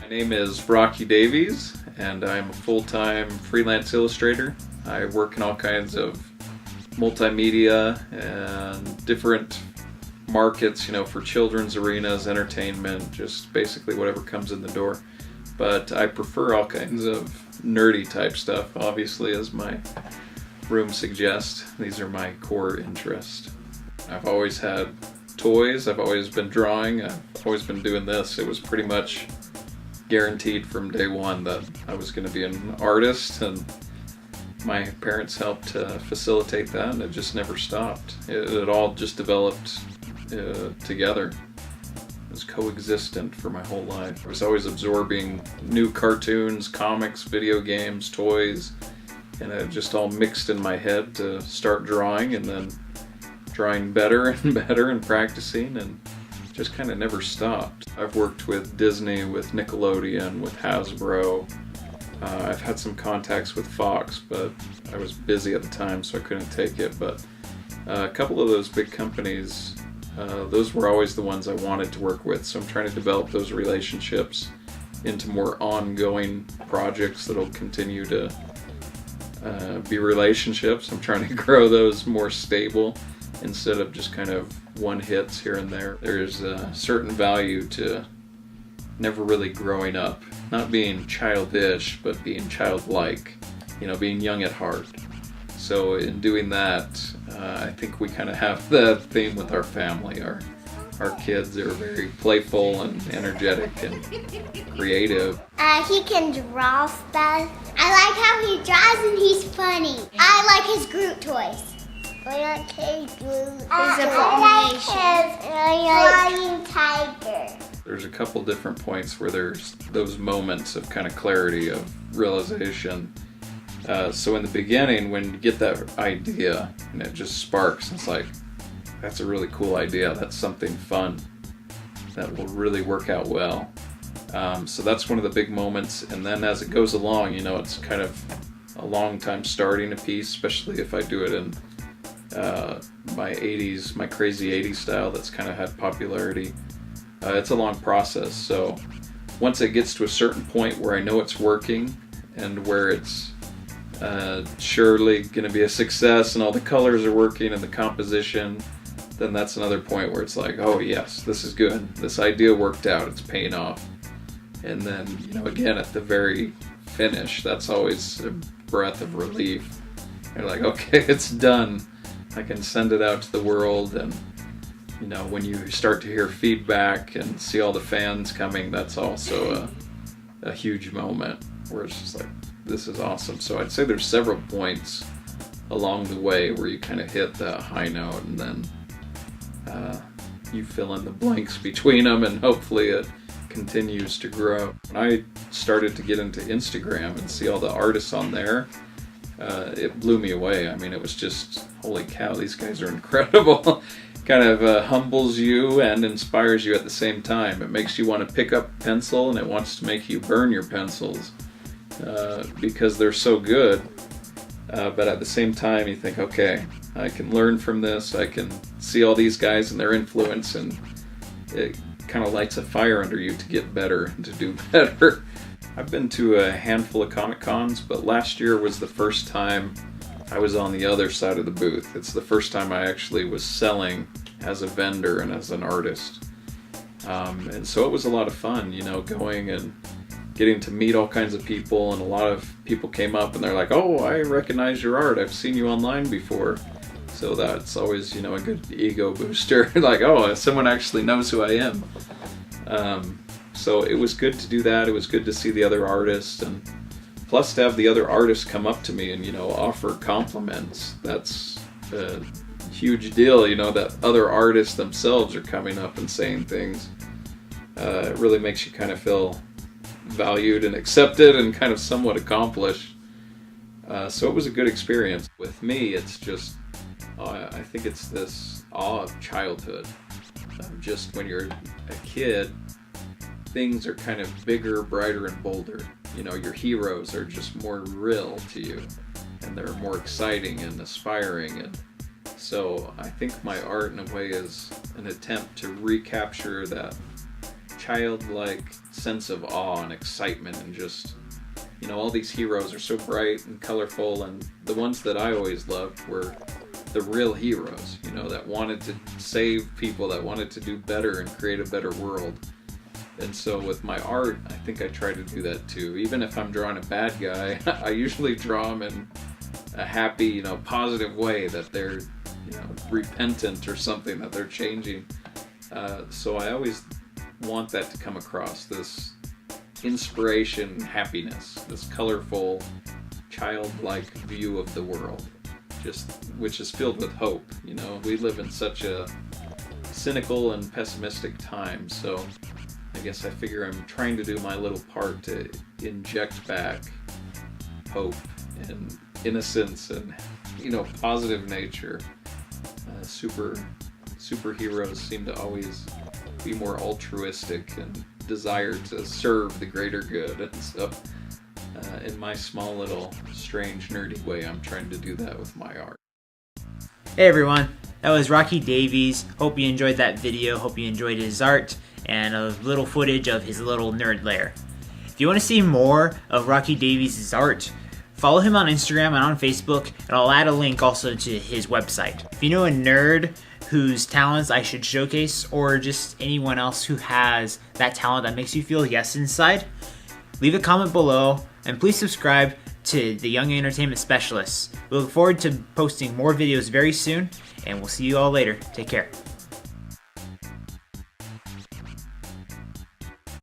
My name is Davies, and I'm a full-time freelance illustrator. I work in all kinds of multimedia and different markets, for children's arenas, entertainment, just basically whatever comes in the door. But I prefer all kinds of nerdy type stuff, obviously, as my room suggests. These are my core interests. I've always had toys, I've always been drawing, I've always been doing this. It was pretty much guaranteed from day one that I was going to be an artist, and my parents helped facilitate that, and it just never stopped. It all just developed together. It was coexistent for my whole life. I was always absorbing new cartoons, comics, video games, toys, and it just all mixed in my head to start drawing, and then drawing better and better and practicing, and just kind of never stopped. I've worked with Disney, with Nickelodeon, with Hasbro. I've had some contacts with Fox, but I was busy at the time, so I couldn't take it. But a couple of those big companies, those were always the ones I wanted to work with, so I'm trying to develop those relationships into more ongoing projects that'll continue to be relationships. I'm trying to grow those more stable instead of just kind of one hits here and there. There's a certain value to never really growing up, not being childish, but being childlike, being young at heart. So in doing that, I think we kind of have that theme with our family. Our kids are very playful and energetic and creative. He can draw stuff. I like how he draws and he's funny. I like his Groot toys. I like his Groot. I like his flying tiger. There's a couple different points where there's those moments of kind of clarity, of realization. So in the beginning, when you get that idea and it just sparks, it's like, that's a really cool idea. That's something fun that will really work out well. So that's one of the big moments. And then as it goes along, it's kind of a long time starting a piece, especially if I do it in my crazy 80s style that's kind of had popularity. It's a long process. So once it gets to a certain point where I know it's working and where it's surely going to be a success and all the colors are working and the composition, then that's another point where it's like, oh yes, this is good. This idea worked out. It's paying off. And then, again, at the very finish, that's always a breath of relief. You're like, okay, it's done. I can send it out to the world. And, when you start to hear feedback and see all the fans coming, that's also a huge moment where it's just like, this is awesome. So I'd say there's several points along the way where you kind of hit that high note, and then you fill in the blanks between them, and hopefully it continues to grow. When I started to get into Instagram and see all the artists on there, it blew me away. I mean, it was just, holy cow, these guys are incredible. Kind of humbles you and inspires you at the same time. It makes you want to pick up a pencil, and it wants to make you burn your pencils because they're so good. But at the same time, you think, okay, I can learn from this. I can see all these guys and their influence, and it kind of lights a fire under you to get better and to do better. I've been to a handful of Comic Cons, but last year was the first time I was on the other side of the booth. It's the first time I actually was selling as a vendor and as an artist. And so it was a lot of fun, going and getting to meet all kinds of people, and a lot of people came up and they're like, oh, I recognize your art. I've seen you online before. So that's always, a good ego booster. Like, oh, someone actually knows who I am. So it was good to do that. It was good to see the other artists, and plus to have the other artists come up to me and, offer compliments. That's a huge deal, that other artists themselves are coming up and saying things. It really makes you kind of feel valued and accepted and kind of somewhat accomplished. So it was a good experience. With me, it's just, I think it's this awe of childhood. Just when you're a kid, things are kind of bigger, brighter, and bolder. Your heroes are just more real to you, and they're more exciting and aspiring. And so I think my art, in a way, is an attempt to recapture that childlike sense of awe and excitement, and just, you know, all these heroes are so bright and colorful, and the ones that I always loved were the real heroes, you know, that wanted to save people, that wanted to do better and create a better world. And so with my art, I think I try to do that too. Even if I'm drawing a bad guy, I usually draw them in a happy, you know, positive way, that they're, you know, repentant or something, that they're changing. So I always want that to come across, this inspiration, happiness, this colorful, childlike view of the world, which is filled with hope. You know, we live in such a cynical and pessimistic time, so I guess I figure I'm trying to do my little part to inject back hope and innocence and, you know, positive nature. Superheroes seem to always be more altruistic and desire to serve the greater good, and so in my small little strange nerdy way, I'm trying to do that with my art. Hey everyone, that was Rocky Davies. Hope you enjoyed that video. Hope you enjoyed his art and a little footage of his little nerd lair. If you want to see more of Rocky Davies' art, follow him on Instagram and on Facebook, and I'll add a link also to his website. If you know a nerd whose talents I should showcase, or just anyone else who has that talent that makes you feel yes inside, leave a comment below, and please subscribe to the Young Entertainment Specialists. We look forward to posting more videos very soon, and we'll see you all later. Take care.